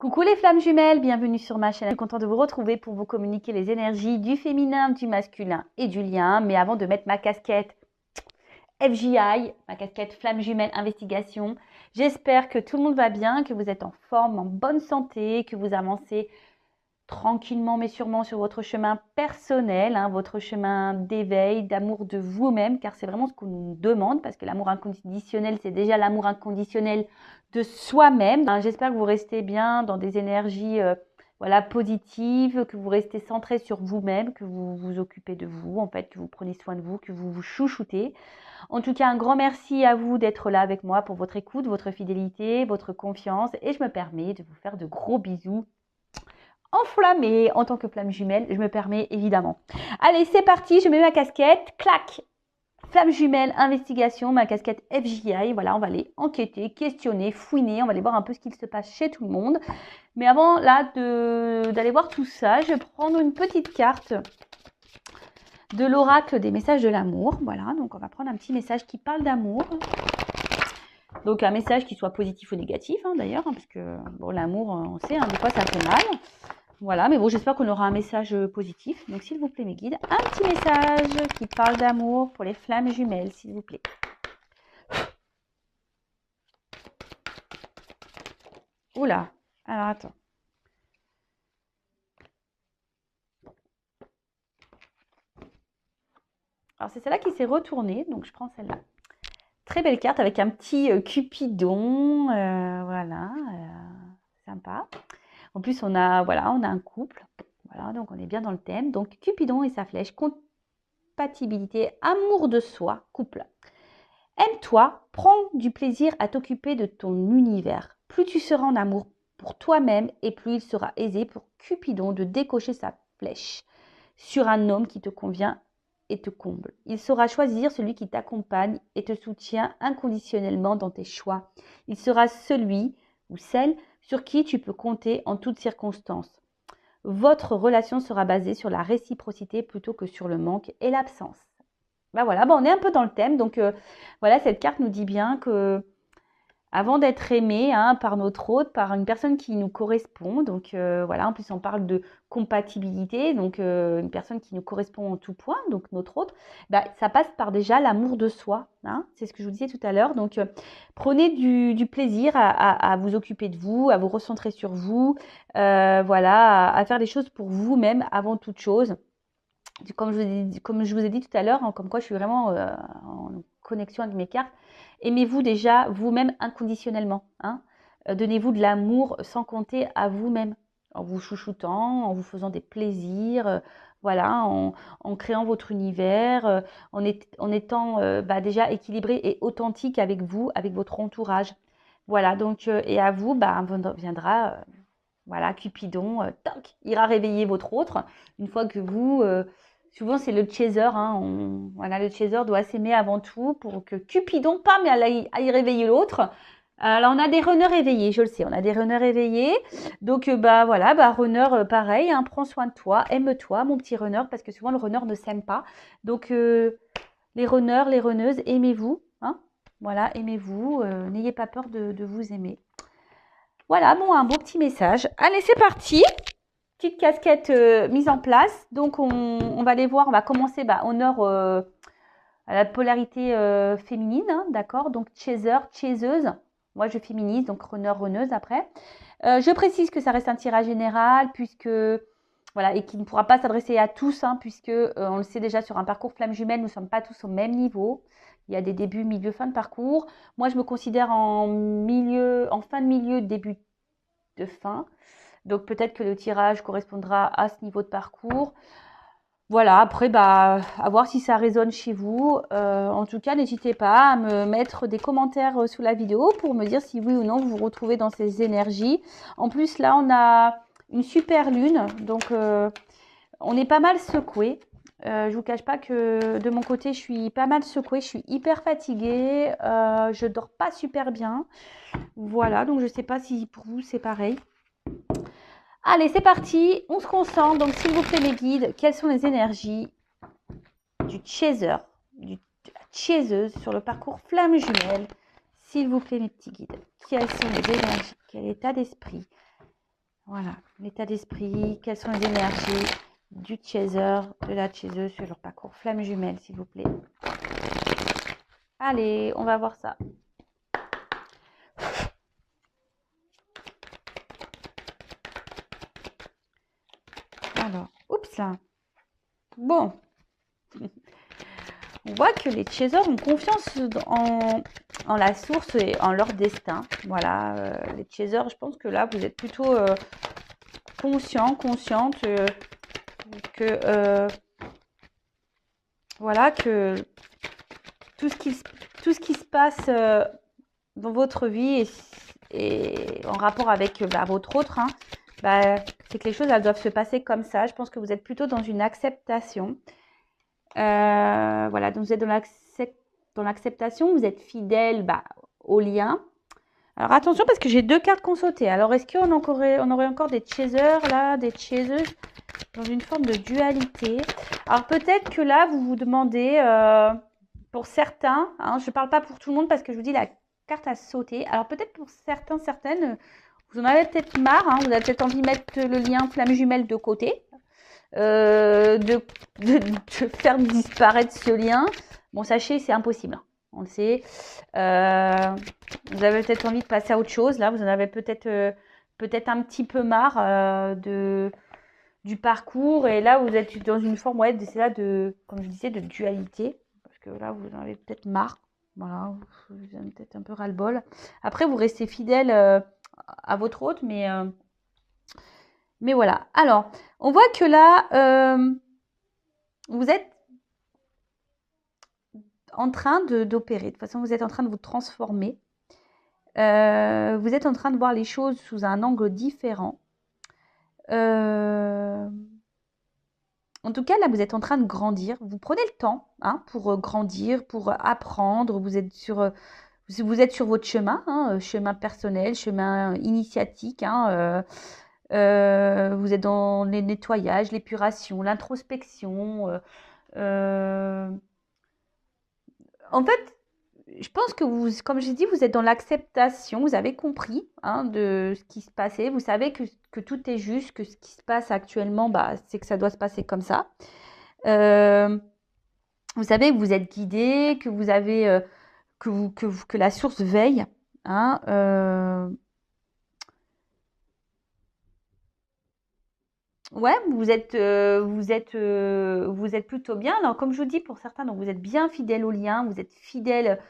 Coucou les flammes jumelles, bienvenue sur ma chaîne. Je suis contente de vous retrouver pour vous communiquer les énergies du féminin, du masculin et du lien. Mais avant de mettre ma casquette FJI, ma casquette flamme jumelle investigation, j'espère que tout le monde va bien, que vous êtes en forme, en bonne santé, que vous avancez tranquillement mais sûrement sur votre chemin personnel, votre chemin d'éveil, d'amour de vous-même, car c'est vraiment ce qu'on nous demande, parce que l'amour inconditionnel, c'est déjà l'amour inconditionnel de soi-même. J'espère que vous restez bien dans des énergies positives, que vous restez centré sur vous-même, que vous vous occupez de vous, en fait, que vous prenez soin de vous, que vous vous chouchoutez. En tout cas, un grand merci à vous d'être là avec moi pour votre écoute, votre fidélité, votre confiance, et je me permets de vous faire de gros bisous enflammée en tant que flamme jumelle, je me permets évidemment. Allez, c'est parti, je mets ma casquette, clac, flamme jumelle, investigation, ma casquette FJI, voilà, on va aller enquêter, questionner, fouiner, on va aller voir un peu ce qu'il se passe chez tout le monde. Mais avant là d'aller voir tout ça, je vais prendre une petite carte de l'oracle des messages de l'amour, voilà, donc on va prendre un petit message qui parle d'amour. Donc un message qui soit positif ou négatif d'ailleurs, parce que bon, l'amour, on sait, des fois ça fait mal. Voilà, mais bon, j'espère qu'on aura un message positif. Donc, s'il vous plaît, mes guides, un petit message qui parle d'amour pour les flammes jumelles, s'il vous plaît. Oula, alors attends. Alors, c'est celle-là qui s'est retournée, donc je prends celle-là. Très belle carte avec un petit Cupidon, voilà, sympa. En plus, on a un couple, voilà, donc on est bien dans le thème. Donc, Cupidon et sa flèche, compatibilité, amour de soi, couple. Aime-toi, prends du plaisir à t'occuper de ton univers. Plus tu seras en amour pour toi-même et plus il sera aisé pour Cupidon de décocher sa flèche sur un homme qui te convient et te comble. Il saura choisir celui qui t'accompagne et te soutient inconditionnellement dans tes choix. Il sera celui ou celle sur qui tu peux compter en toutes circonstances. Votre relation sera basée sur la réciprocité plutôt que sur le manque et l'absence. Ben voilà, on est un peu dans le thème. Donc voilà, cette carte nous dit bien que avant d'être aimé par notre hôte, par une personne qui nous correspond, donc voilà, en plus on parle de compatibilité, donc une personne qui nous correspond en tout point, donc notre hôte, ça passe par déjà l'amour de soi, c'est ce que je vous disais tout à l'heure. Donc prenez du plaisir à vous occuper de vous, à vous recentrer sur vous, voilà, à faire des choses pour vous-même avant toute chose. Comme je vous ai dit tout à l'heure, comme quoi je suis vraiment en connexion avec mes cartes, aimez-vous déjà vous-même inconditionnellement. Donnez-vous de l'amour sans compter à vous-même, en vous chouchoutant, en vous faisant des plaisirs, voilà, en créant votre univers, en étant déjà équilibré et authentique avec vous, avec votre entourage. Voilà, donc, et à vous, viendra, voilà, Cupidon, toc, ira réveiller votre autre, une fois que vous... souvent, c'est le chaser. Voilà, le chaser doit s'aimer avant tout pour que Cupidon, pam, aille réveiller l'autre. Alors, on a des runners éveillés, je le sais, on a des runners éveillés. Donc, runner, pareil, prends soin de toi, aime-toi, mon petit runner, parce que souvent, le runner ne s'aime pas. Donc, les runners, les runneuses, aimez-vous. Voilà, aimez-vous, n'ayez pas peur de vous aimer. Voilà, un beau petit message. Allez, c'est parti. Petite casquette mise en place. Donc, on va aller voir. On va commencer honneur à la polarité féminine. D'accord. Donc, chaser, chaseuse. Moi, je féminise. Donc, runner, runneuse après. Je précise que ça reste un tirage général puisque... Voilà, et qui ne pourra pas s'adresser à tous, puisque on le sait déjà sur un parcours flamme jumelle, nous ne sommes pas tous au même niveau. Il y a des débuts, milieu, fin de parcours. Moi, je me considère en fin de milieu, début de fin. Donc peut-être que le tirage correspondra à ce niveau de parcours. Voilà, après, à voir si ça résonne chez vous. En tout cas, n'hésitez pas à me mettre des commentaires sous la vidéo pour me dire si oui ou non vous vous retrouvez dans ces énergies. En plus, là, on a une super lune, donc on est pas mal secoué. Je vous cache pas que de mon côté, je suis pas mal secouée, je suis hyper fatiguée, je dors pas super bien. Voilà, donc je sais pas si pour vous c'est pareil. Allez, c'est parti, on se concentre. Donc, s'il vous plaît, mes guides, quelles sont les énergies du chaser, de la chaiseuse sur le parcours flamme jumelle? S'il vous plaît, mes petits guides, quelles sont les énergies? Quel état d'esprit? Voilà, l'état d'esprit, quelles sont les énergies du chaser, de la chaseuse sur leur parcours. Flamme jumelle, s'il vous plaît. Allez, on va voir ça. Alors, oups là. Bon. On voit que les chasers ont confiance en la source et en leur destin. Voilà, les chasers, je pense que là, vous êtes plutôt consciente que voilà, que tout ce qui se passe dans votre vie et en rapport avec votre autre, hein, c'est que les choses, elles doivent se passer comme ça. Je pense que vous êtes plutôt dans une acceptation. Voilà, donc vous êtes dans l'acceptation, vous êtes fidèle au lien. Alors attention parce que j'ai 2 cartes qu'on sautait. Alors est-ce qu'on aurait encore des chasers là, des chaseuses dans une forme de dualité? Alors peut-être que là vous vous demandez, pour certains, hein, je ne parle pas pour tout le monde parce que je vous dis la carte a sauté. Alors peut-être pour certaines, vous en avez peut-être marre, hein, vous avez peut-être envie de mettre le lien flamme jumelle de côté. De faire disparaître ce lien. Bon, sachez, c'est impossible. On le sait. Vous avez peut-être envie de passer à autre chose. Là, vous en avez peut-être un petit peu marre du parcours. Et là, vous êtes dans une forme, ouais, c'est là comme je disais, de dualité. Parce que là, vous en avez peut-être marre. Voilà, vous avez peut-être un peu ras-le-bol. Après, vous restez fidèle à votre hôte, mais voilà. Alors, on voit que là, vous êtes en train d'opérer. De toute façon, vous êtes en train de vous transformer. Vous êtes en train de voir les choses sous un angle différent. En tout cas, là, vous êtes en train de grandir. Vous prenez le temps pour grandir, pour apprendre. Vous êtes sur votre chemin, chemin personnel, chemin initiatique. Vous êtes dans les nettoyages, l'épuration, l'introspection. En fait, je pense que vous, comme j'ai dit, vous êtes dans l'acceptation. Vous avez compris de ce qui se passait. Vous savez que tout est juste, que ce qui se passe actuellement, c'est que ça doit se passer comme ça. Vous savez que vous êtes guidé, que vous avez que la source veille. Ouais, vous êtes plutôt bien. Alors, comme je vous dis, pour certains, donc vous êtes bien fidèle au lien, vous êtes fidèle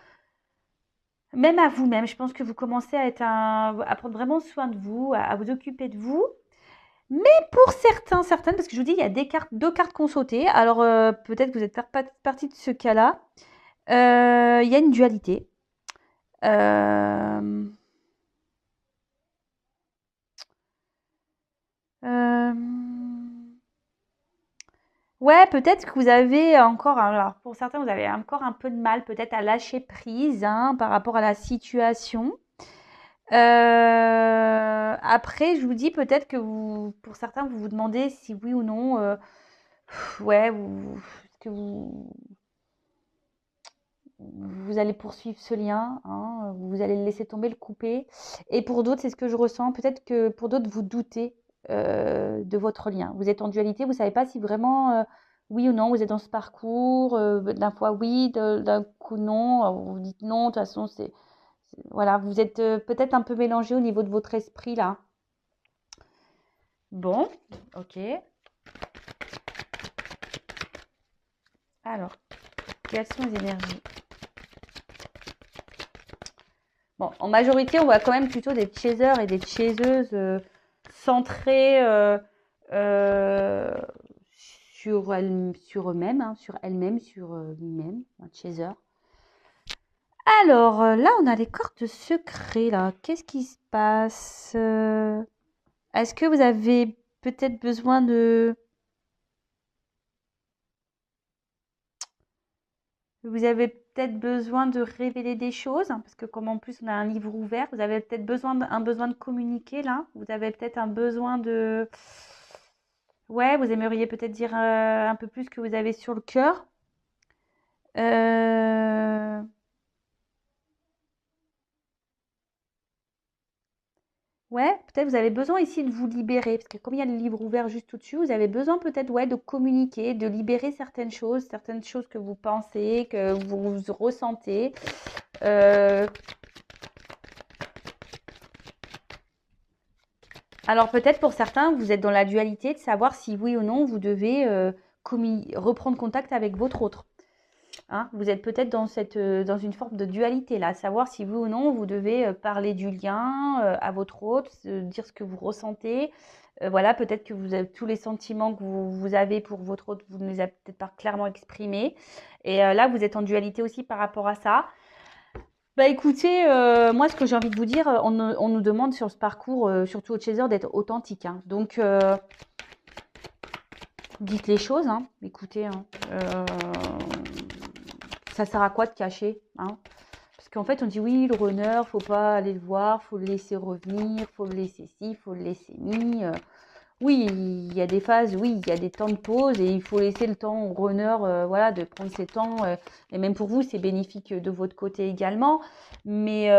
même à vous-même. Je pense que vous commencez à prendre vraiment soin de vous, à vous occuper de vous. Mais pour certaines, parce que je vous dis, il y a 2 cartes qu'on sautait. Alors, peut-être que vous êtes partie de ce cas-là. Il y a une dualité. Euh, euh, Ouais, peut-être que vous avez encore, alors pour certains, vous avez encore un peu de mal peut-être à lâcher prise par rapport à la situation. Après, je vous dis peut-être que pour certains, vous vous demandez si oui ou non, ouais, est-ce que vous allez poursuivre ce lien, vous allez le laisser tomber, le couper. Et pour d'autres, c'est ce que je ressens. Peut-être que pour d'autres, vous doutez de votre lien. Vous êtes en dualité, vous ne savez pas si vraiment, oui ou non, vous êtes dans ce parcours. D'un fois oui, d'un coup non. Vous dites non, de toute façon, voilà, vous êtes peut-être un peu mélangé au niveau de votre esprit là. Bon, ok. Alors, quelles sont les énergies? Bon, en majorité, on voit quand même plutôt des chasers et des chaseuses centrés euh, sur eux-mêmes, sur elles-mêmes, sur lui-même, un chaser. Alors, là, on a les cartes secrets, là. Qu'est-ce qui se passe? Est-ce que vous avez peut-être besoin de... Vous avez peut-être besoin de révéler des choses, parce que comme en plus on a un livre ouvert, vous avez peut-être un besoin de communiquer là. Vous avez peut-être un besoin de... Ouais, vous aimeriez peut-être dire un peu plus ce que vous avez sur le cœur. Euh, Ouais, peut-être vous avez besoin ici de vous libérer, parce que comme il y a le livre ouvert juste au-dessus, vous avez besoin peut-être ouais, de communiquer, de libérer certaines choses que vous pensez, que vous ressentez. Euh, alors peut-être pour certains, vous êtes dans la dualité de savoir si oui ou non vous devez reprendre contact avec votre autre. Hein, vous êtes peut-être dans une forme de dualité là, savoir si oui ou non vous devez parler du lien à votre autre, dire ce que vous ressentez. Voilà, peut-être que vous avez tous les sentiments que vous avez pour votre autre, vous ne les avez peut-être pas clairement exprimés. Et là, vous êtes en dualité aussi par rapport à ça. Bah écoutez, moi ce que j'ai envie de vous dire, on nous demande sur ce parcours, surtout au Chaser, d'être authentique. Hein. Donc, dites les choses, hein. Écoutez, hein. Ça sert à quoi de cacher, hein? Parce qu'en fait, on dit oui, le runner, faut pas aller le voir, faut le laisser revenir, faut le laisser ci, faut le laisser mi. Oui, il y a des phases, oui, il y a des temps de pause et il faut laisser le temps au runner, voilà, de prendre ses temps. Et même pour vous, c'est bénéfique de votre côté également. Mais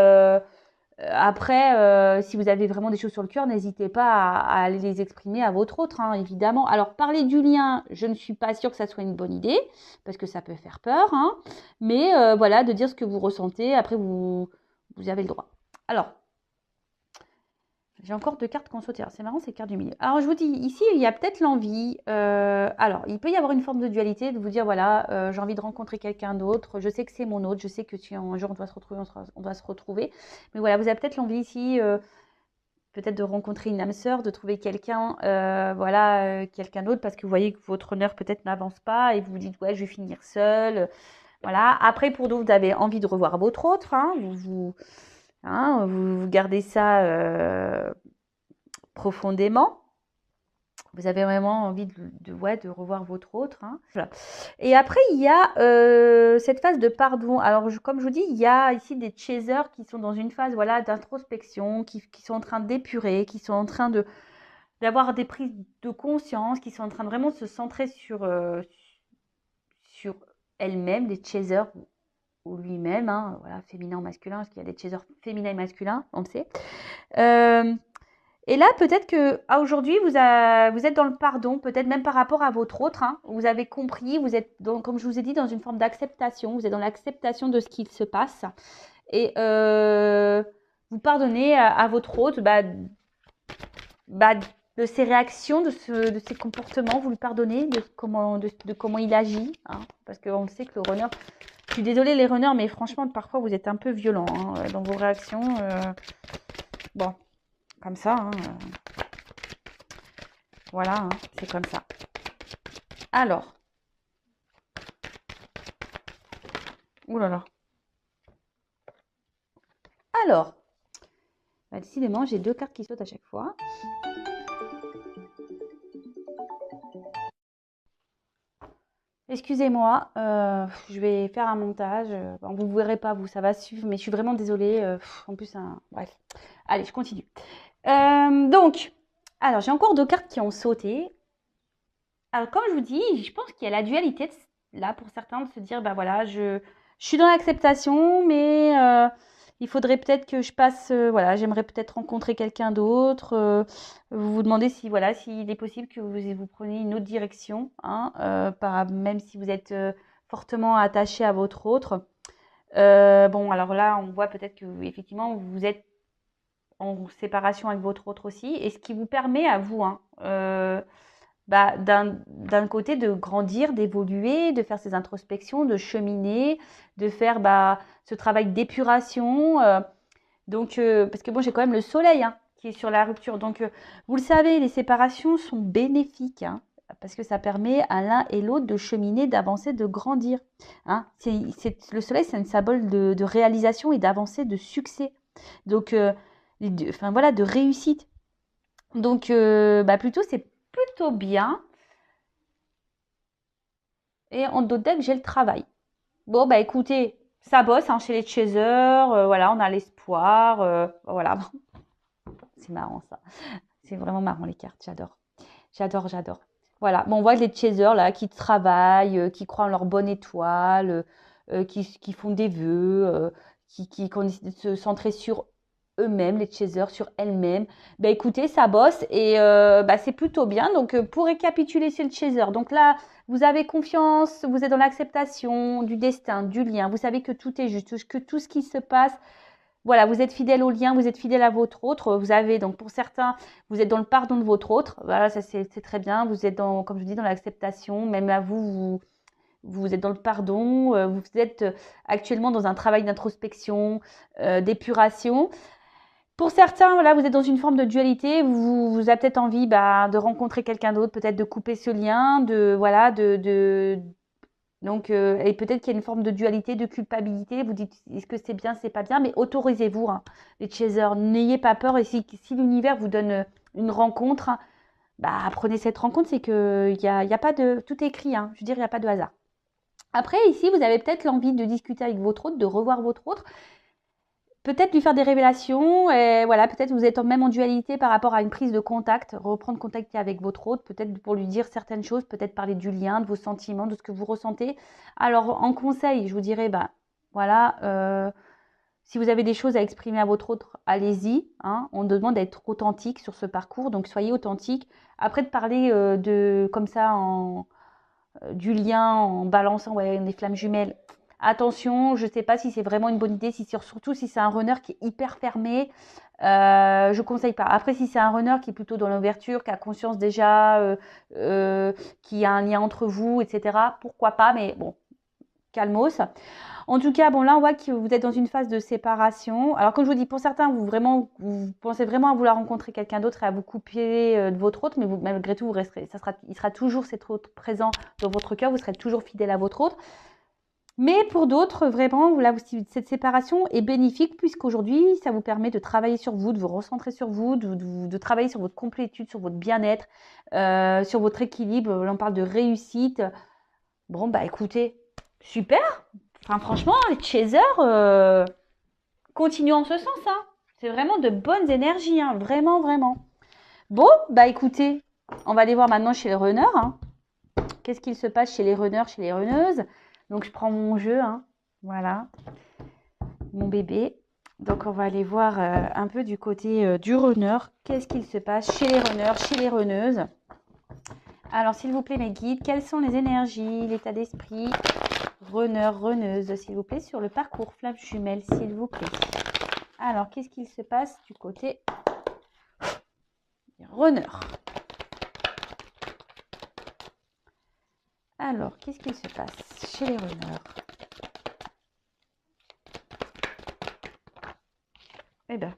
après, si vous avez vraiment des choses sur le cœur, n'hésitez pas à aller les exprimer à votre autre, hein, évidemment. Alors, parler du lien, je ne suis pas sûre que ça soit une bonne idée, parce que ça peut faire peur, hein. Mais voilà, de dire ce que vous ressentez, après, vous avez le droit. Alors, j'ai encore deux cartes qu'on saute. C'est marrant, ces cartes du milieu. Alors, je vous dis, ici, il y a peut-être l'envie. Alors, il peut y avoir une forme de dualité, de vous dire, voilà, j'ai envie de rencontrer quelqu'un d'autre. Je sais que c'est mon autre. Je sais que si un jour on doit se retrouver, on doit se retrouver. Mais voilà, vous avez peut-être l'envie ici, peut-être de rencontrer une âme sœur, de trouver quelqu'un, voilà, quelqu'un d'autre, parce que vous voyez que votre honneur peut-être n'avance pas et vous vous dites, ouais, je vais finir seule. Voilà. Après, pour d'autres, vous avez envie de revoir votre autre. Hein, vous gardez ça profondément. Vous avez vraiment envie ouais, de revoir votre autre. Hein. Voilà. Et après, il y a cette phase de pardon. Alors, comme je vous dis, il y a ici des chasers qui sont dans une phase voilà, d'introspection, qui sont en train d'épurer, qui sont en train d'avoir des prises de conscience, qui sont en train de vraiment se centrer sur elles-mêmes, des chasers ou lui-même, hein, voilà, féminin ou masculin, parce qu'il y a des chasers féminins et masculins, on le sait. Et là, peut-être que aujourd'hui, vous êtes dans le pardon, peut-être même par rapport à votre autre. Hein, vous avez compris, vous êtes, comme je vous ai dit, dans une forme d'acceptation. Vous êtes dans l'acceptation de ce qu'il se passe. Et vous pardonnez à votre autre de ses réactions, de ses comportements. Vous lui pardonnez de comment il agit. Hein, parce qu'on sait que le runner... Je suis désolée les runners, mais franchement, parfois, vous êtes un peu violents hein, dans vos réactions. Bon, comme ça. Hein, voilà, hein, c'est comme ça. Alors. Ouh là là. Alors. Bah, décidément, j'ai deux cartes qui sautent à chaque fois. Excusez-moi, je vais faire un montage. Bon, vous ne verrez pas, vous, ça va suivre, mais je suis vraiment désolée. En plus, bref. Allez, je continue. Donc, alors, j'ai encore deux cartes qui ont sauté. Alors, comme je vous dis, je pense qu'il y a la dualité, là, pour certains, de se dire, bah voilà, je suis dans l'acceptation, mais il faudrait peut-être que je passe, voilà, j'aimerais peut-être rencontrer quelqu'un d'autre. Vous vous demandez si, voilà, s'il est possible que vous preniez une autre direction, hein, même si vous êtes fortement attaché à votre autre. Bon, alors là, on voit peut-être que, effectivement, vous êtes en séparation avec votre autre aussi, et ce qui vous permet à vous, hein, d'un côté de grandir, d'évoluer, de faire ces introspections, de cheminer, de faire ce travail d'épuration. Donc, parce que bon, j'ai quand même le soleil hein, qui est sur la rupture. Donc, vous le savez, les séparations sont bénéfiques. Hein, parce que ça permet à l'un et l'autre de cheminer, d'avancer, de grandir. Hein. Le soleil, c'est un symbole de réalisation et d'avancée, de succès. Donc, enfin voilà, de réussite. Donc, plutôt, c'est plutôt bien. Et en dos deck, j'ai le travail. Bon, bah écoutez, ça bosse hein, chez les chasers. Voilà, on a l'espoir. Voilà, c'est marrant ça. C'est vraiment marrant les cartes, j'adore. J'adore, j'adore. Voilà, bon, on voit les chasers là qui travaillent, qui croient en leur bonne étoile, qui font des vœux, qui ont décidé de se centrer sur eux-mêmes, les chasers, sur elles-mêmes. Ben écoutez, ça bosse et c'est plutôt bien. Donc, pour récapituler, c'est le chaser. Donc là, vous avez confiance, vous êtes dans l'acceptation du destin, du lien. Vous savez que tout est juste, que tout ce qui se passe, voilà, vous êtes fidèle au lien, vous êtes fidèle à votre autre. Vous avez, donc pour certains, vous êtes dans le pardon de votre autre. Voilà, ça c'est très bien. Vous êtes dans, comme je dis, dans l'acceptation. Même à vous êtes dans le pardon. Vous êtes actuellement dans un travail d'introspection, d'épuration. Pour certains, voilà, vous êtes dans une forme de dualité. Vous avez peut-être envie de rencontrer quelqu'un d'autre, peut-être de couper ce lien, donc, et peut-être qu'il y a une forme de dualité, de culpabilité. Vous dites, est-ce que c'est bien, c'est pas bien, mais autorisez-vous, hein, les chasers. N'ayez pas peur. Et si l'univers vous donne une rencontre, prenez cette rencontre. C'est que y a pas de, tout est écrit, hein. Je veux dire, il n'y a pas de hasard. Après, ici, vous avez peut-être l'envie de discuter avec votre autre, de revoir votre autre. Peut-être lui faire des révélations, et voilà, peut-être vous êtes même en dualité par rapport à une prise de contact, reprendre contact avec votre hôte, peut-être pour lui dire certaines choses, peut-être parler du lien, de vos sentiments, de ce que vous ressentez. Alors, en conseil, je vous dirais, voilà, si vous avez des choses à exprimer à votre autre, allez-y, hein. On demande d'être authentique sur ce parcours, donc soyez authentique. Après, de parler comme ça, du lien en balançant des flammes jumelles. Attention, je ne sais pas si c'est vraiment une bonne idée, surtout si c'est un runner qui est hyper fermé. Je ne conseille pas. Après, si c'est un runner qui est plutôt dans l'ouverture, qui a conscience déjà, qui a un lien entre vous, etc., pourquoi pas, mais bon, calmos. En tout cas, bon, là, on voit que vous êtes dans une phase de séparation. Alors, comme je vous dis, pour certains, vous pensez vraiment à vouloir rencontrer quelqu'un d'autre et à vous couper de votre autre, mais malgré tout, il sera toujours cet autre présent dans votre cœur, vous serez toujours fidèle à votre autre. Mais pour d'autres, vraiment, cette séparation est bénéfique puisqu'aujourd'hui, ça vous permet de travailler sur vous, de vous recentrer sur vous, de travailler sur votre complétude, sur votre bien-être, sur votre équilibre. Là, on parle de réussite. Bon, écoutez, super. Enfin, franchement, les chasers, continuent en ce sens, hein. C'est vraiment de bonnes énergies, hein. Vraiment, vraiment. Bon, écoutez, on va aller voir maintenant chez les runners, hein. Qu'est-ce qu'il se passe chez les runners, chez les runneuses? Donc, je prends mon jeu, hein. Voilà, mon bébé. Donc, on va aller voir un peu du côté du runner. Qu'est-ce qu'il se passe chez les runners, chez les runneuses? Alors, s'il vous plaît, mes guides, quelles sont les énergies, l'état d'esprit runner, runneuse, s'il vous plaît, sur le parcours flamme jumelle, s'il vous plaît. Alors, qu'est-ce qu'il se passe du côté runner? Alors, qu'est-ce qu'il se passe chez les runners? Eh ben.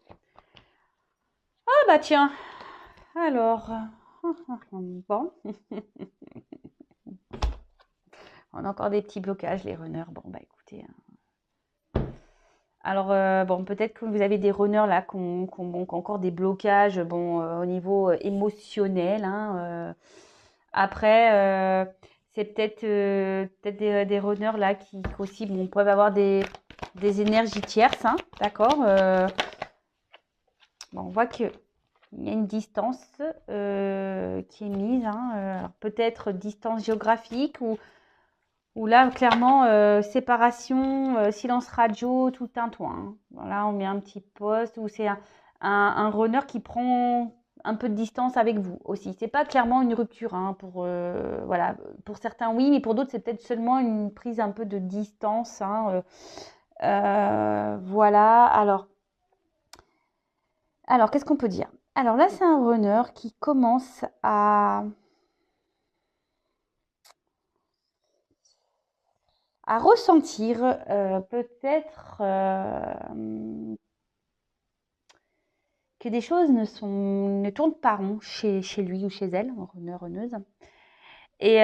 Ah tiens. Alors. Bon. On a encore des petits blocages, les runners. Bon, écoutez. Alors, peut-être que vous avez des runners là qui ont encore des blocages au niveau émotionnel, hein. Après, c'est peut-être des runners là qui aussi peuvent avoir des énergies tierces, hein, d'accord. On voit qu'il y a une distance qui est mise, hein, alors peut-être distance géographique ou là, clairement, séparation, silence radio, tout un toit, hein. Voilà, on met un petit poste où c'est un runner qui prend un peu de distance avec vous aussi. C'est pas clairement une rupture, hein, voilà. Pour certains, oui, mais pour d'autres, c'est peut-être seulement une prise un peu de distance, hein, voilà. Alors qu'est-ce qu'on peut dire? Alors là, c'est un runner qui commence à ressentir peut-être que des choses ne tournent pas rond chez lui ou chez elle, runner, runneuse. Et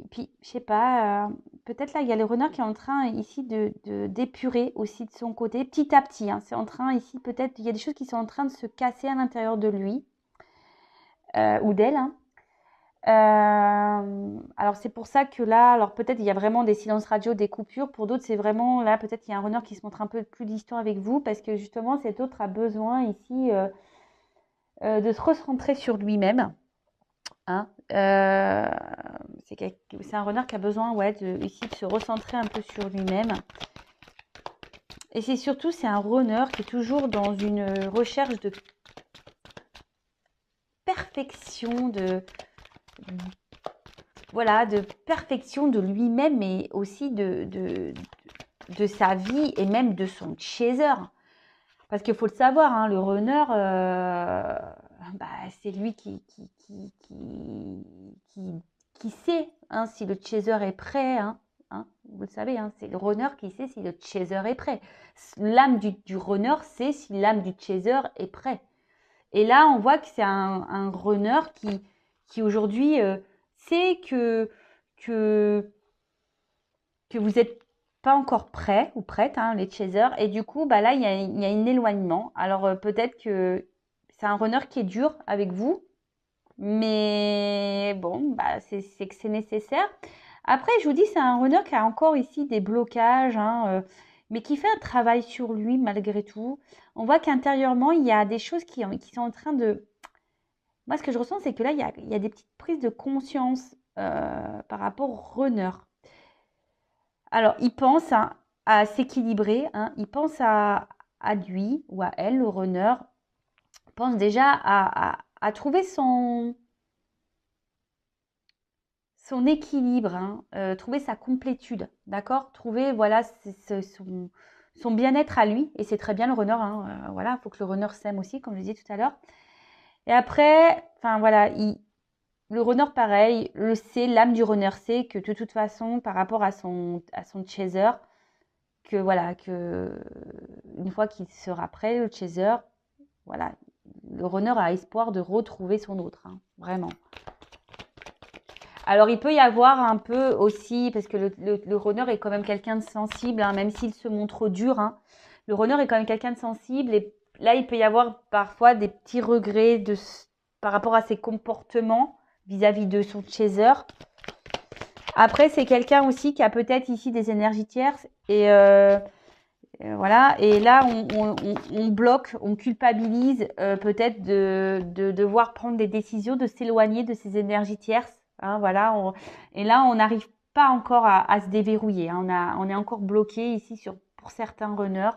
puis, je sais pas, peut-être là, il y a le runner qui est en train ici d'épurer aussi de son côté, petit à petit, hein. C'est en train ici, peut-être, il y a des choses qui sont en train de se casser à l'intérieur de lui ou d'elle, hein. Alors c'est pour ça que là, alors peut-être il y a vraiment des silences radio, des coupures. Pour d'autres, c'est vraiment là, peut-être il y a un runner qui se montre un peu plus distant avec vous parce que justement cet autre a besoin ici de se recentrer sur lui-même, hein. C'est un runner qui a besoin ici de se recentrer un peu sur lui-même. Et c'est surtout, c'est un runner qui est toujours dans une recherche de perfection, voilà, de perfection de lui-même, mais aussi de sa vie et même de son chaser. Parce qu'il faut le savoir, hein, le runner, bah, c'est lui qui sait hein, si le chaser est prêt. Hein, vous le savez, hein, c'est le runner qui sait si le chaser est prêt. L'âme du runner sait si l'âme du chaser est prêt. Et là, on voit que c'est un runner qui aujourd'hui sait que vous n'êtes pas encore prêt ou prête, hein, les chasers. Et du coup, bah là, il y a un éloignement. Alors, peut-être que c'est un runner qui est dur avec vous. Mais bon, bah, c'est que c'est nécessaire. Après, je vous dis, c'est un runner qui a encore ici des blocages, hein, mais qui fait un travail sur lui malgré tout. On voit qu'intérieurement, il y a des choses qui sont en train de... Moi, ce que je ressens, c'est que là, il y a des petites prises de conscience par rapport au runner. Alors, il pense hein, à s'équilibrer, hein, il pense à lui ou à elle, le runner, pense déjà à trouver son équilibre, hein, trouver sa complétude, d'accord? Trouver, voilà, son bien-être à lui, et c'est très bien le runner, hein, voilà, il faut que le runner s'aime aussi, comme je disais tout à l'heure. Et après, enfin voilà, le runner, pareil, le sait, l'âme du runner sait que de toute façon, par rapport à son chaser, que voilà, que une fois qu'il sera prêt, le chaser, voilà, le runner a espoir de retrouver son autre, hein, vraiment. Alors, il peut y avoir un peu aussi, parce que le runner est quand même quelqu'un de sensible, hein, même s'il se montre dur, hein, le runner est quand même quelqu'un de sensible, et là, il peut y avoir parfois des petits regrets par rapport à ses comportements vis-à-vis de son chaser. Après, c'est quelqu'un aussi qui a peut-être ici des énergies tierces, et voilà, et là on bloque, on culpabilise peut-être de devoir prendre des décisions, de s'éloigner de ces énergies tierces. Hein, voilà, et là on n'arrive pas encore à se déverrouiller. Hein, on est encore bloqué ici pour certains runners.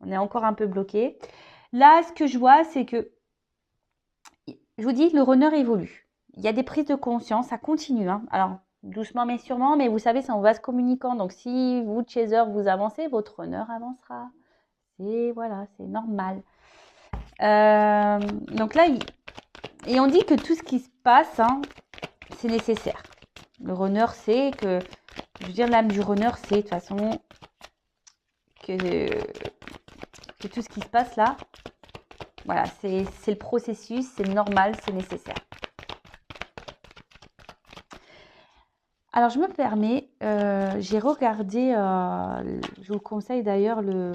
On est encore un peu bloqué. Là, ce que je vois, c'est que, je vous dis, le runner évolue. Il y a des prises de conscience, ça continue. Hein. Alors, doucement mais sûrement, mais vous savez, c'est en vase communicant. Donc, si vous, chaser, vous avancez, votre runner avancera. Et voilà, c'est normal. Donc là, et on dit que tout ce qui se passe, hein, c'est nécessaire. Le runner sait que, je veux dire, l'âme du runner sait de toute façon que tout ce qui se passe là, voilà, c'est le processus, c'est normal, c'est nécessaire. Alors, je me permets, j'ai regardé, je vous conseille d'ailleurs le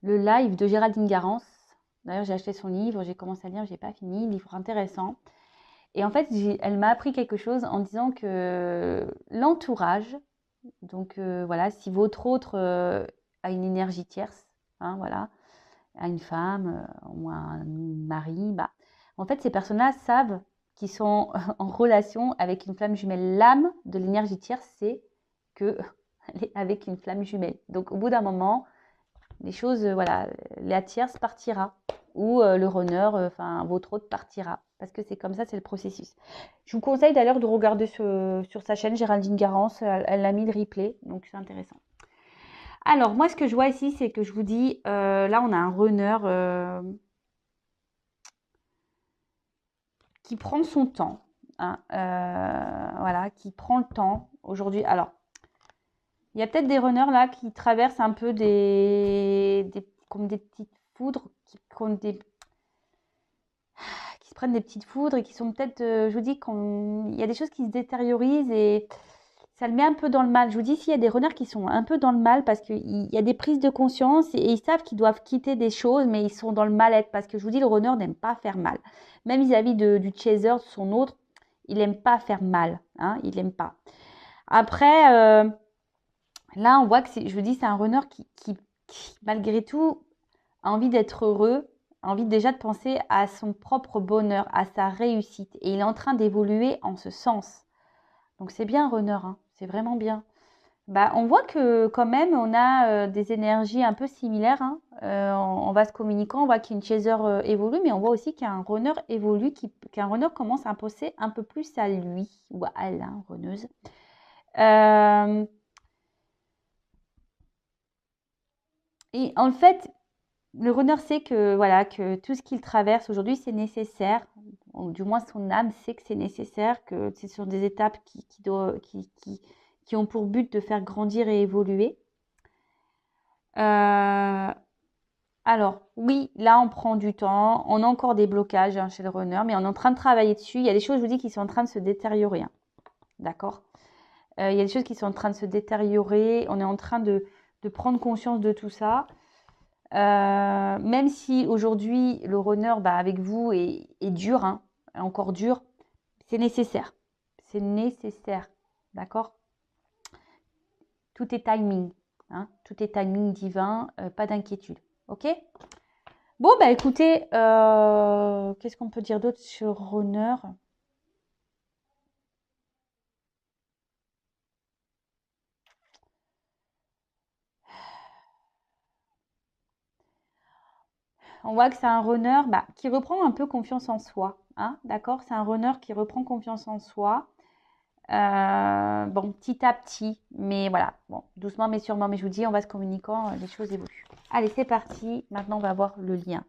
live de Géraldine Garance. D'ailleurs, j'ai acheté son livre, j'ai commencé à lire, j'ai pas fini, livre intéressant. Et en fait, elle m'a appris quelque chose en disant que l'entourage, donc voilà, si votre autre a une énergie tierce, hein, voilà, a une femme ou un mari, bah, en fait, ces personnes-là savent qu'ils sont en relation avec une flamme jumelle. L'âme de l'énergie tierce, c'est qu'elle est avec une flamme jumelle. Donc, au bout d'un moment, les choses, voilà, la tierce partira ou le runner, enfin votre autre partira. Parce que c'est comme ça, c'est le processus. Je vous conseille d'ailleurs de regarder sur sa chaîne, Géraldine Garance, elle a mis le replay, donc c'est intéressant. Alors, moi, ce que je vois ici, c'est que je vous dis, là, on a un runner qui prend son temps, hein, voilà, qui prend le temps aujourd'hui. Alors, il y a peut-être des runners là qui traversent un peu comme des petites foudres, qui se prennent des petites foudres et qui sont peut-être, je vous dis, il y a des choses qui se détériorisent et ça le met un peu dans le mal. Je vous dis, s'il y a des runners qui sont un peu dans le mal parce qu'il y a des prises de conscience et ils savent qu'ils doivent quitter des choses, mais ils sont dans le mal-être parce que je vous dis, le runner n'aime pas faire mal. Même vis-à-vis du chaser, de son autre, il n'aime pas faire mal. Hein, il n'aime pas. Après, là, on voit que je vous dis, c'est un runner qui, malgré tout, a envie d'être heureux, a envie déjà de penser à son propre bonheur, à sa réussite. Et il est en train d'évoluer en ce sens. Donc c'est bien, runner, hein, c'est vraiment bien. Bah, on voit que quand même, on a des énergies un peu similaires, hein. En vase communicant, on voit qu'une chaser évolue, mais on voit aussi qu'un runner évolue, qu'un runner commence à penser un peu plus à lui ou à elle, hein, runneuse. Et en fait, le runner sait que voilà que tout ce qu'il traverse aujourd'hui, c'est nécessaire. Ou du moins, son âme sait que c'est nécessaire, que c'est sur des étapes qui ont pour but de faire grandir et évoluer. Alors, oui, là, on prend du temps. On a encore des blocages hein, chez le runner, mais on est en train de travailler dessus. Il y a des choses, je vous dis, qui sont en train de se détériorer. Hein. D'accord? Il y a des choses qui sont en train de se détériorer. On est en train de prendre conscience de tout ça. Même si aujourd'hui, le runner avec vous est dur, hein, encore dur, c'est nécessaire. C'est nécessaire. D'accord? Tout est timing. Hein, tout est timing divin. Pas d'inquiétude. Ok? Bon, bah écoutez, qu'est-ce qu'on peut dire d'autre sur runner? On voit que c'est un runner qui reprend un peu confiance en soi. Hein, d'accord? C'est un runner qui reprend confiance en soi. Bon, petit à petit, mais voilà, bon, doucement mais sûrement. Mais je vous dis, en vase communicant, les choses évoluent. Allez, c'est parti. Maintenant, on va voir le lien.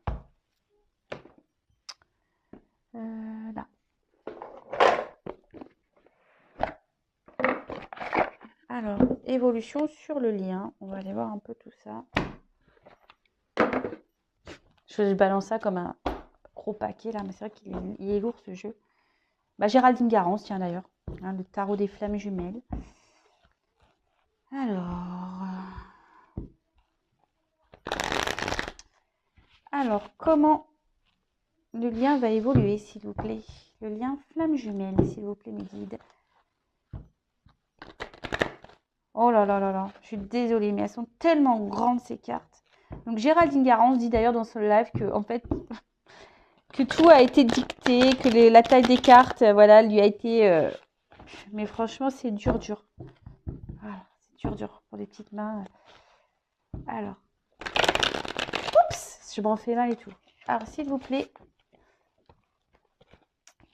Là. Alors, évolution sur le lien. On va aller voir un peu tout ça. Je balance ça comme un gros paquet là, mais c'est vrai qu'il est lourd ce jeu. Géraldine Garance, tiens d'ailleurs, hein, le tarot des flammes jumelles. Alors, comment le lien va évoluer, s'il vous plaît? Le lien flamme jumelle, s'il vous plaît, mes guides. Oh là là là là, je suis désolée, mais elles sont tellement grandes ces cartes. Donc Géraldine Garance dit d'ailleurs dans son live que en fait que tout a été dicté, que la taille des cartes, voilà, lui a été. Mais franchement, c'est dur, dur. Voilà, c'est dur, dur pour les petites mains. Alors, oups, je m'en fais mal et tout. Alors, s'il vous plaît,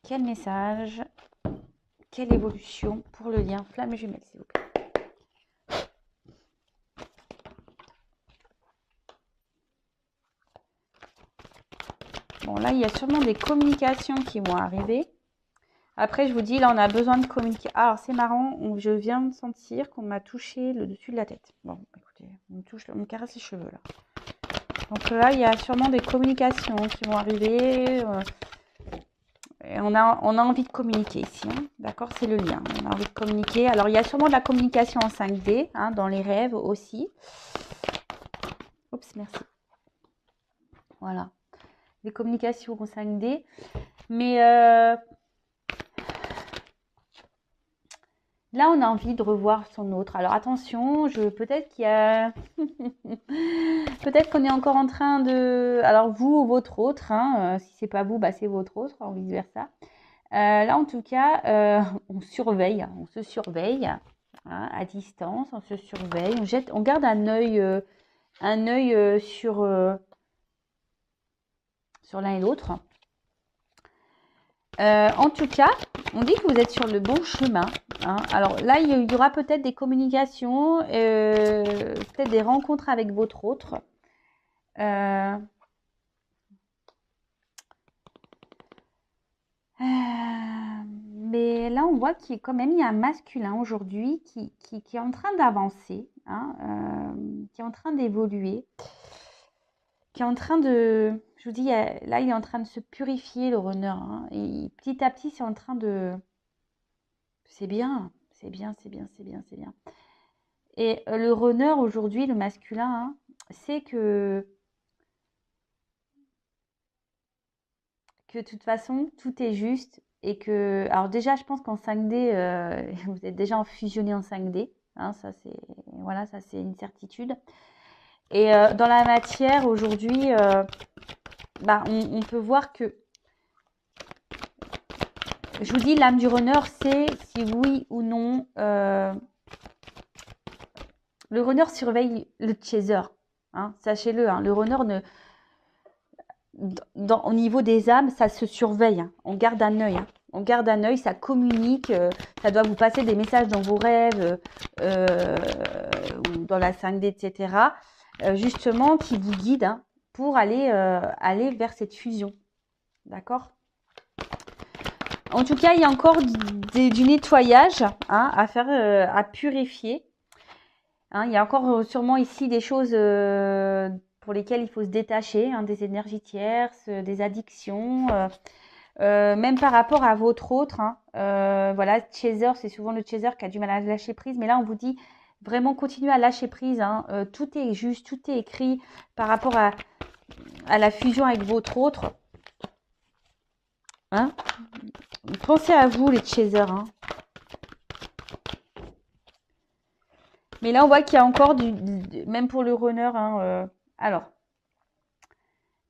quel message, quelle évolution pour le lien flamme jumelle, s'il vous plaît. Bon, là, il y a sûrement des communications qui vont arriver. Après, je vous dis, là, on a besoin de communiquer. Alors, c'est marrant, je viens de sentir qu'on m'a touché le dessus de la tête. Bon, écoutez, on me caresse les cheveux, là. Donc là, il y a sûrement des communications qui vont arriver. Et on a envie de communiquer ici, hein. D'accord? C'est le lien. On a envie de communiquer. Alors, il y a sûrement de la communication en 5D, hein, dans les rêves aussi. Oups, merci. Voilà. Des communications en 5D. Mais là, on a envie de revoir son autre. Alors, attention, peut-être qu'il y a... peut-être qu'on est encore en train de... Alors, vous ou votre autre, hein, si c'est pas vous, c'est votre autre, ou vice-versa. Là, en tout cas, on surveille, on se surveille hein, à distance, on se surveille, on garde un œil sur l'un et l'autre. En tout cas, on dit que vous êtes sur le bon chemin. Hein. Alors là, il y aura peut-être des communications, peut-être des rencontres avec votre autre. Mais là, on voit qu'il y a quand même un masculin aujourd'hui qui est en train d'avancer, hein, qui est en train d'évoluer, qui est en train de... Je vous dis, là, il est en train de se purifier, le runner. Hein, et petit à petit, c'est en train de... C'est bien, c'est bien, c'est bien, c'est bien, c'est bien. Et le runner aujourd'hui, le masculin, hein, c'est que de toute façon, tout est juste et que... Alors déjà, je pense qu'en 5D, vous êtes déjà fusionné en 5D. Hein, ça, c'est voilà, ça, c'est une certitude. Et dans la matière, aujourd'hui, on peut voir que... Je vous dis, l'âme du runner, c'est si oui ou non... Le runner surveille le chaser. Hein, sachez-le, hein, le runner au niveau des âmes, ça se surveille. Hein, on garde un œil. Hein, on garde un œil, ça communique. Ça doit vous passer des messages dans vos rêves ou dans la 5D, etc. Justement, qui vous guident hein, pour aller vers cette fusion. D'accord? En tout cas, il y a encore du nettoyage hein, à faire, à purifier. Hein, il y a encore sûrement ici des choses pour lesquelles il faut se détacher, hein, des énergies tierces, des addictions, même par rapport à votre autre. Hein, voilà, chaser, c'est souvent le chaser qui a du mal à lâcher prise. Mais là, on vous dit vraiment continuez à lâcher prise. Hein, tout est juste, tout est écrit par rapport à la fusion avec votre autre. Hein, pensez à vous, les chasers. Hein. Mais là, on voit qu'il y a encore même pour le runner. Hein, alors,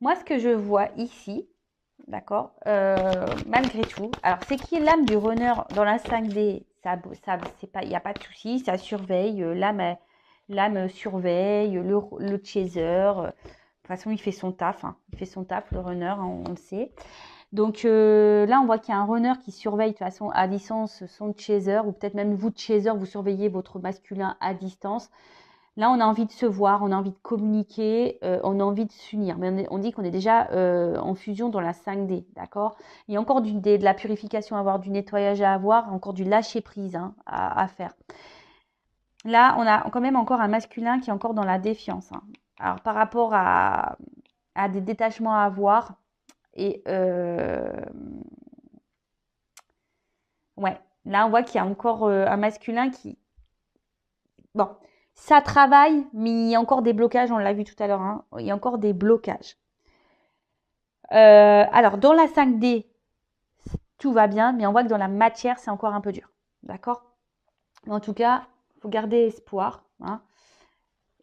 moi, ce que je vois ici, d'accord, malgré tout, alors c'est qui est l'âme du runner dans la 5D, ça c'est pas, il n'y a pas de souci, ça surveille, l'âme surveille, le chaser, de toute façon, il fait son taf, hein, il fait son taf, le runner, hein, on le sait. Donc là, on voit qu'il y a un runner qui surveille de toute façon à distance son chaser, ou peut-être même vous, chaser, vous surveillez votre masculin à distance. Là, on a envie de se voir, on a envie de communiquer, on a envie de s'unir. Mais on dit qu'on est déjà en fusion dans la 5D, d'accord? Il y a encore de la purification à avoir, du nettoyage à avoir, encore du lâcher-prise hein, à faire. Là, on a quand même encore un masculin qui est encore dans la défiance. Hein. Alors, par rapport à des détachements à avoir, et ouais, là, on voit qu'il y a encore un masculin qui... Bon, ça travaille, mais il y a encore des blocages, on l'a vu tout à l'heure, hein, il y a encore des blocages. Alors, dans la 5D, tout va bien, mais on voit que dans la matière, c'est encore un peu dur. D'accord? En tout cas, il faut garder espoir. Hein.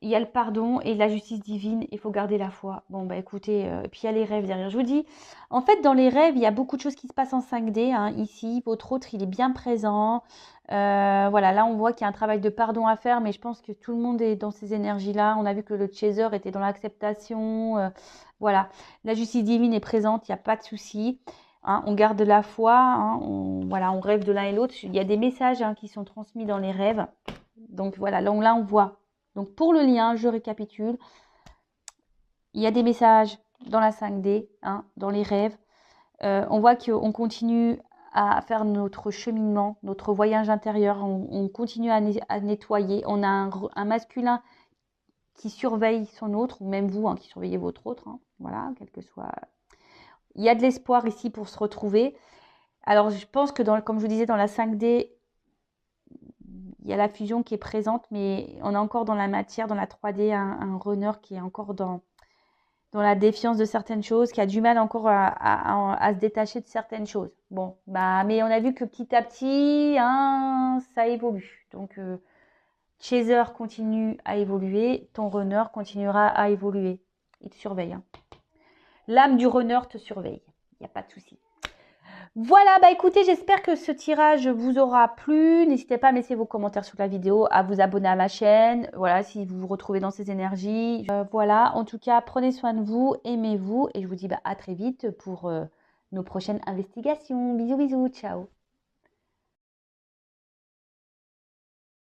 Il y a le pardon et la justice divine, il faut garder la foi. Bon, bah écoutez, et puis il y a les rêves derrière. Je vous dis, en fait, dans les rêves, il y a beaucoup de choses qui se passent en 5D. Hein. Ici, votre autre, il est bien présent. Voilà, là, on voit qu'il y a un travail de pardon à faire, mais je pense que tout le monde est dans ces énergies-là. On a vu que le chaser était dans l'acceptation. Voilà, la justice divine est présente, il n'y a pas de souci. Hein, on garde la foi, hein, voilà, on rêve de l'un et l'autre. Il y a des messages hein, qui sont transmis dans les rêves. Donc voilà, là on voit. Donc pour le lien, je récapitule. Il y a des messages dans la 5D, hein, dans les rêves. On voit qu'on continue à faire notre cheminement, notre voyage intérieur. On continue à nettoyer. On a un masculin qui surveille son autre, ou même vous hein, qui surveillez votre autre. Hein, voilà, quel que soit... Il y a de l'espoir ici pour se retrouver. Alors, je pense que, comme je vous disais, dans la 5D, il y a la fusion qui est présente, mais on a encore dans la matière, dans la 3D, un runner qui est encore dans la défiance de certaines choses, qui a du mal encore à se détacher de certaines choses. Bon, bah, mais on a vu que petit à petit, hein, ça évolue. Donc, chaser continue à évoluer, ton runner continuera à évoluer. Il te surveille. Hein. L'âme du runner te surveille. Il n'y a pas de souci. Voilà, bah écoutez, j'espère que ce tirage vous aura plu. N'hésitez pas à me laisser vos commentaires sous la vidéo, à vous abonner à ma chaîne. Voilà, si vous vous retrouvez dans ces énergies. Voilà, en tout cas, prenez soin de vous, aimez-vous. Et je vous dis bah, à très vite pour nos prochaines investigations. Bisous, bisous, ciao.